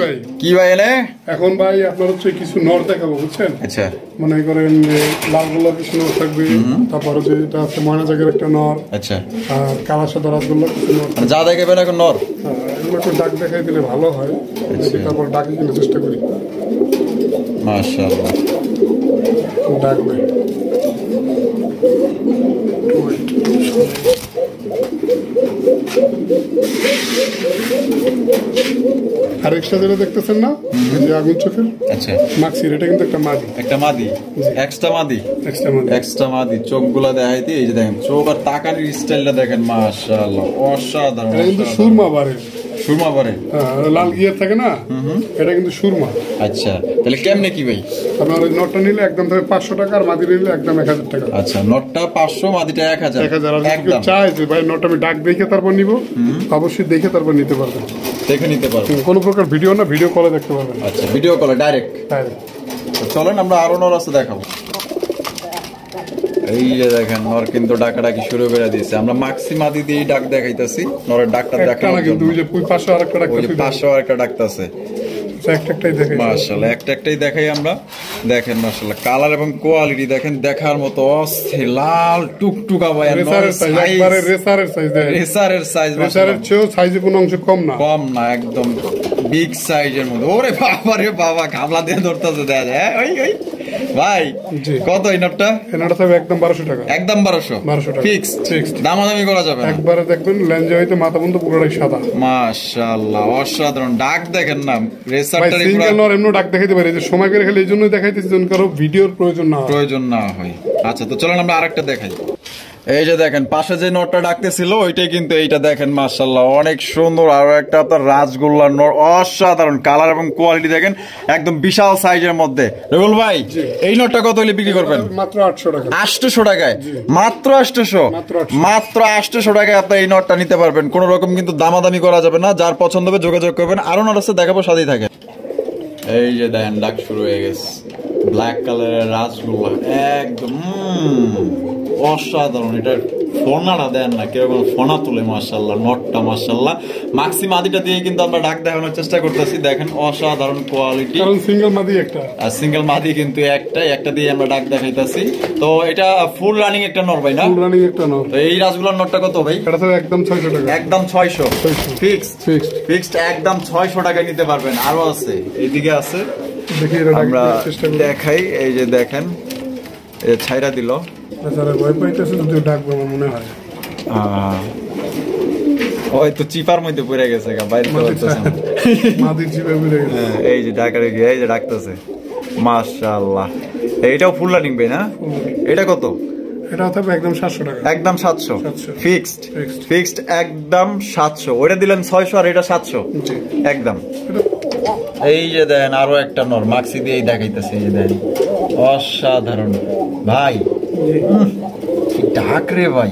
[SPEAKER 1] কি ভাই এনে
[SPEAKER 2] এখন ভাই আপনার হচ্ছে কিছু নর দেখাবো, বুঝছেন?
[SPEAKER 1] আচ্ছা,
[SPEAKER 2] মনে করেন যে লাল গোল্লা কিছু নর থাকবে, তারপরে যে এটা আছে ময়না জাগের একটা নর,
[SPEAKER 1] আচ্ছা,
[SPEAKER 2] আর কালা সাদা রাসগোল্লা কিছু নর।
[SPEAKER 1] মানে যা দেখাবেন এখন নর।
[SPEAKER 2] এগুলো একটু ডাক দেখাই দিলে ভালো হয়, তারপর ডাকে কিন্তু চেষ্টা করি।
[SPEAKER 1] মাশাআল্লাহ,
[SPEAKER 2] ডাক নেই। আর এক্সট্রা যেটা দেখতেছেন না, এই যে আগুন চোখের
[SPEAKER 1] আচ্ছা
[SPEAKER 2] মাক্সির, এটা কিন্তু একটা মাদি।
[SPEAKER 1] একটা মাদি, এক্সট্রা মাদি,
[SPEAKER 2] এক্সট্রা মাদি।
[SPEAKER 1] এক্সট্রা মাদি। চোখগুলা দেখাইতে, এই যে দেখেন চোখ আর তাকানির স্টাইলটা দেখেন, মাশাআল্লাহ অসাধারণ।
[SPEAKER 2] এটা কিন্তু সুরমা বারে,
[SPEAKER 1] সুরমা পরে
[SPEAKER 2] লাল গিয়ার থাকে না, এটা কিন্তু সুরমা।
[SPEAKER 1] আচ্ছা তাহলে কেমনে কি ভাই?
[SPEAKER 2] আপনার ওই নটটা নিলে একদম থাকবে 500 টাকা, আর মাদি নিলে একদম 1000 টাকা।
[SPEAKER 1] আচ্ছা নটটা 500, মাদিটা 1000।
[SPEAKER 2] 1000। আর যদি কেউ
[SPEAKER 1] একদম
[SPEAKER 2] চায় যে ভাই নটটা আমি ডাক দেখে তারপর নিব, অবশ্যই দেখে তারপর নিতে পারবেন।
[SPEAKER 1] দেখে নিতে পারবো।
[SPEAKER 2] কোনো প্রকার ভিডিও না, ভিডিও কলে দেখতে পারবেন।
[SPEAKER 1] আচ্ছা ভিডিও কলে ডাইরেক্ট।
[SPEAKER 2] তাই
[SPEAKER 1] চলেন আমরা আরো নর আছে দেখাবো। এই যে দেখেন নর কিন্তু ডাকাডাকি শুরু করে দিয়েছে। আমরা মাক্সি মাদি দিয়ে ডাক দেখাইতেছি, নরের ডাকটা
[SPEAKER 2] একটা
[SPEAKER 1] দেখানো
[SPEAKER 2] না, কিন্তু ওই যে পাশে আরেকটা
[SPEAKER 1] ওই যে
[SPEAKER 2] ডাকতেছে,
[SPEAKER 1] 500 আর একটা ডাকতেছে।
[SPEAKER 2] একটাই দেখে
[SPEAKER 1] মাশাআল্লাহ একটা একটাই দেখাই আমরা। দেখেন মাশাআল্লাহ কালার এবং কোয়ালিটি দেখেন, দেখার মতো অস্থির লাল টুকটুকা ভাই। আর
[SPEAKER 2] রেসারের সাইজ, একবারে রেসারের সাইজ দেখেন।
[SPEAKER 1] রেসারের সাইজ,
[SPEAKER 2] রেসারের চেয়েও সাইজে কোনো অংশ কম না,
[SPEAKER 1] কম না, একদম বিগ সাইজের মধ্যে। ওরে বাবা রে বাবা, গামলা দিয়ে ধরতেছে দেখা যায়। ওই ওই ভাই
[SPEAKER 2] জি।
[SPEAKER 1] কত এই নটটা?
[SPEAKER 2] এনাটা থাকবে একদম 1200 টাকা।
[SPEAKER 1] একদম 1200
[SPEAKER 2] টাকা
[SPEAKER 1] ফিক্সড।
[SPEAKER 2] ফিক্সড,
[SPEAKER 1] দামাদামি করা যাবে না।
[SPEAKER 2] একবারে দেখবেন লেঞ্জে হইতে মাথা পর্যন্ত পুরোটাই সাদা।
[SPEAKER 1] মাশাআল্লাহ অসাধারণ। ডাক দেখেন না,
[SPEAKER 2] ভাই
[SPEAKER 1] রেসারটারই
[SPEAKER 2] সিঙ্গেল নর এমনি ডাক দেখাইতে পারে, যে সময় করে খেলে এই জন্যই দেখাইতেছি যেন কারো ভিডিওর প্রয়োজন না হয়।
[SPEAKER 1] প্রয়োজন না হয়। আচ্ছা তো চলেন আমরা আরেকটা দেখাই। এই যে দেখেন পাশে যে নটটা ডাকতেছিল ওইটাই কিন্তু এইটা দেখেন মাশাআল্লাহ অনেক সুন্দর। আর একটা আপনার রাজগোল্লার নর, অসাধারণ কালার এবং কোয়ালিটি দেখেন, একদম বিশাল সাইজের মধ্যে। রবিউল ভাই এই নটটা কত হলে বিক্রি করবেন?
[SPEAKER 2] মাত্র 800 টাকা।
[SPEAKER 1] 800 টাকায়? মাত্র 800?
[SPEAKER 2] মাত্র 800।
[SPEAKER 1] মাত্র 800 টাকায় আপনি এই নটটা নিতে পারবেন। কোন রকম কিন্তু দামাদামি করা যাবে না। যার পছন্দ হবে যোগাযোগ করবেন। আরো নট আছে দেখাবো, সাথেই থাকে। এই যে দেখেন ডাক শুরু হয়ে গেছে, ব্ল্যাক কালারের রাজগোল্লা একদম অসাধারণ। এটার ফোনাটা দেন না কিরকম ফোনা তুলে, মাশাআল্লাহ নটটা মাশাআল্লাহ। মাক্সি মাদিটা দিয়ে কিন্তু আমরা ডাক দেখানোর চেষ্টা করতেছি। দেখেন অসাধারণ কোয়ালিটি,
[SPEAKER 2] কারণ সিঙ্গেল মাদি একটা,
[SPEAKER 1] আর সিঙ্গেল মাদি কিন্তু একটা দিয়ে আমরা ডাক দেখাইতেছি। তো এটা ফুল রানিং একটা নর ভাই না?
[SPEAKER 2] ফুল রানিং একটা নর।
[SPEAKER 1] তো এই রাজগোল্লার নটটা কত ভাই?
[SPEAKER 2] এটা থাকবে একদম 600 টাকা।
[SPEAKER 1] একদম 600 ফিক্সড।
[SPEAKER 2] ফিক্সড
[SPEAKER 1] ফিক্সড একদম 600 টাকায় নিতে পারবেন। আরো আছে, এইদিকে আছে,
[SPEAKER 2] দেখি এটা
[SPEAKER 1] আমরা
[SPEAKER 2] চেষ্টা করি।
[SPEAKER 1] দেখাই। এই যে দেখেন এই ছাইরা দিল,
[SPEAKER 2] যারা ভয় পাইতেছে যদিও ডাকবে আমার মনে হয়।
[SPEAKER 1] ওই তো চিপার মধ্যে পড়ে গেছে গা, বাইরে তো হচ্ছে না।
[SPEAKER 2] মাদি জিবে মিলে গেছে।
[SPEAKER 1] হ্যাঁ, এই যে ডাকারে গিয়ে এই যে ডাকতেছে মাশাআল্লাহ। এইটাও ফুল রানিং ভাই না? এটা কত?
[SPEAKER 2] এটা থাকবে একদম 700 টাকা।
[SPEAKER 1] একদম 700
[SPEAKER 2] 700
[SPEAKER 1] ফিক্সড।
[SPEAKER 2] Fixed।
[SPEAKER 1] ফিক্সড একদম 700। ওইটা দিলেন 600 আর এটা 700
[SPEAKER 2] জি।
[SPEAKER 1] একদম।
[SPEAKER 2] এটা
[SPEAKER 1] এই যে দেন আরো একটা নর মাক্সি দিয়ে দেখাইতেছে। এই যে দেন অসাধারণ ভাই, কি ডাক রে ভাই।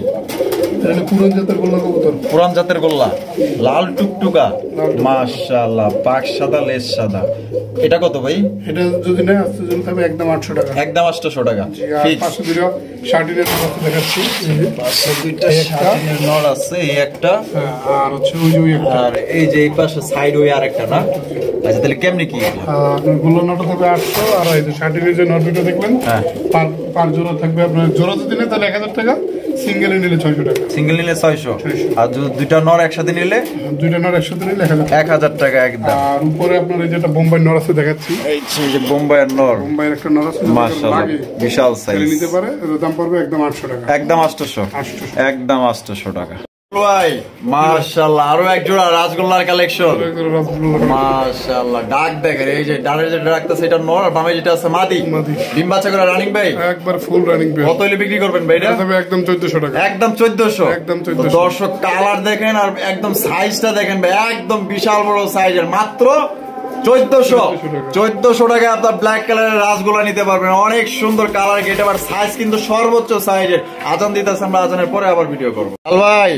[SPEAKER 2] এটা পুরান জাতের গোল্লা কবুতর।
[SPEAKER 1] পুরান জাতের গোল্লা, লাল টুকটুকা মাশাআল্লাহ, পাক সাদা লেজ সাদা। এটা কত ভাই?
[SPEAKER 2] এটা যদি না আসতে জন্য থাকবে একদম 800 টাকা।
[SPEAKER 1] একদম 800 টাকা
[SPEAKER 2] আর
[SPEAKER 1] ফিক্স।
[SPEAKER 2] পাশে দুটো শার্টিনের নর দেখাচ্ছি, এই যে।
[SPEAKER 1] পাশে দুইটা শার্টিনের নর আছে, এই একটা
[SPEAKER 2] হ্যাঁ, আর হচ্ছে ওই যে ওই একটা।
[SPEAKER 1] আর এই যে এই পাশে সাইড ওই আরেকটা না? আচ্ছা তাহলে কেমনে কি?
[SPEAKER 2] আপনার গোল্লা নটা থাকবে 800, আর এই যে শার্টিনের যে নট দুটো দেখলেন,
[SPEAKER 1] হ্যাঁ।
[SPEAKER 2] পার জোড়া থাকবে আপনার, জোড়া যদি নেন তাহলে 1000 টাকা, সিঙ্গেলে নিলে 600 টাকা।
[SPEAKER 1] সিঙ্গেল নিলে 600, আর যদি দুইটা নর একসাথে নিলে
[SPEAKER 2] দুইটা নর একসাথে নিলে 1000 টাকা।
[SPEAKER 1] 1000 টাকা একদম।
[SPEAKER 2] আর উপরে আপনার এই যেটা বোম্বাই নর আছে দেখাচ্ছি,
[SPEAKER 1] এই যে বোম্বাইয়ের নর
[SPEAKER 2] বোম্বাইয়ের একটা নর আছে,
[SPEAKER 1] মাশাআল্লাহ বিশাল সাইজ,
[SPEAKER 2] নিতে পারে। এর দাম পড়বে একদম 800 টাকা।
[SPEAKER 1] একদম 800
[SPEAKER 2] 800
[SPEAKER 1] একদম 800 টাকা। ভাই মাশাআল্লাহ আরো এক জোড়া রাজগোল্লার কালেকশন মাশাআল্লাহ। ডাক দেখেন, এই যে ডানের যেটা ডাকতেছে এটা নর, আর বামে যেটা আছে মাদি।
[SPEAKER 2] মাদি।
[SPEAKER 1] ডিম বাচ্চা করে রানিং ভাই
[SPEAKER 2] একবার ফুল রানিং পেয়ার।
[SPEAKER 1] কত হইলে বিক্রি করবেন ভাই এটা?
[SPEAKER 2] এটা হবে একদম 1400 টাকা।
[SPEAKER 1] একদম 1400।
[SPEAKER 2] একদম 1400।
[SPEAKER 1] দর্শক কালার দেখেন আর একদম সাইজটা দেখেন ভাই, একদম বিশাল বড় সাইজের। মাত্র 1400 টাকায় আপনার ব্ল্যাক কালারের রাজগোল্লা নিতে পারবেন। অনেক সুন্দর কালার, গেট আবার সাইজ কিন্তু সর্বোচ্চ সাইজের। আজান দিতেছে, আমরা আজানের পরে আবার ভিডিও করবো। ভাই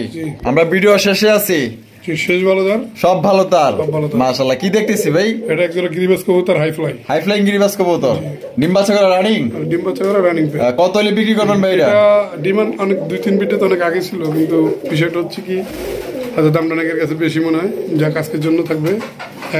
[SPEAKER 1] আমরা ভিডিও শেষে আছি,
[SPEAKER 2] শেষ ভালো তার,
[SPEAKER 1] সব ভালো তার
[SPEAKER 2] সব ভালো তার।
[SPEAKER 1] মাশাআল্লাহ। কি দেখতেছি ভাই?
[SPEAKER 2] এটা একজোড়া গিরিবাস কবুতর, হাই ফ্লাই।
[SPEAKER 1] হাই ফ্লাইং গিরিবাস কবুতর, ডিম বাচ্চা করে রানিং।
[SPEAKER 2] ডিম বাচ্চা করা রানিং পেয়ার।
[SPEAKER 1] কত হলে বিক্রি করবেন ভাই এটা?
[SPEAKER 2] এটা ডিমান্ড অনেক 2-3 বিটে তো অনেক আগে ছিল, কিন্তু বিষয়টা হচ্ছে কি হয়তো দামটা অনেকের কাছে বেশি মনে হয়। যা আজকের জন্য থাকবে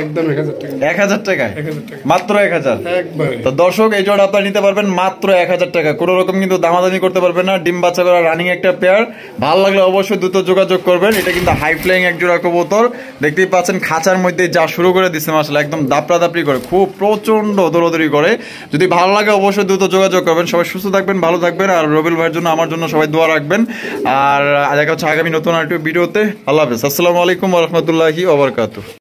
[SPEAKER 2] একদম 1000 টাকা।
[SPEAKER 1] 1000 টাকায়,
[SPEAKER 2] 1000 টাকা
[SPEAKER 1] মাত্র 1000।
[SPEAKER 2] একবারে।
[SPEAKER 1] তো দর্শক এই জোড়া আপনারা নিতে পারবেন মাত্র 1000 টাকা, কোনো রকম কিন্তু দামাদামি করতে পারবেন না। ডিম বাচ্চা করা রানিং একটা পেয়ার, ভালো লাগলে অবশ্যই দ্রুত যোগাযোগ করবেন। এটা কিন্তু হাই ফ্লাইং এক জোড়া কবুতর, দেখতেই পাচ্ছেন খাঁচার মধ্যে যা শুরু করে দিচ্ছে মাশাআল্লাহ, একদম দাপড়া দাপড়ি করে, খুব প্রচন্ড দৌড়াদৌড়ি করে। যদি ভালো লাগে অবশ্যই দ্রুত যোগাযোগ করবেন। সবাই সুস্থ থাকবেন, ভালো থাকবেন, আর রবিল ভাইয়ের জন্য আমার জন্য সবাই দোয়া রাখবেন। আর দেখা হচ্ছে আগামী নতুন আরেকটি ভিডিওতে। আল্লাহ হাফেজ, আসসালামু আলাইকুম ওয়া রাহমাতুল্লাহি ওয়া বারাকাতুহু।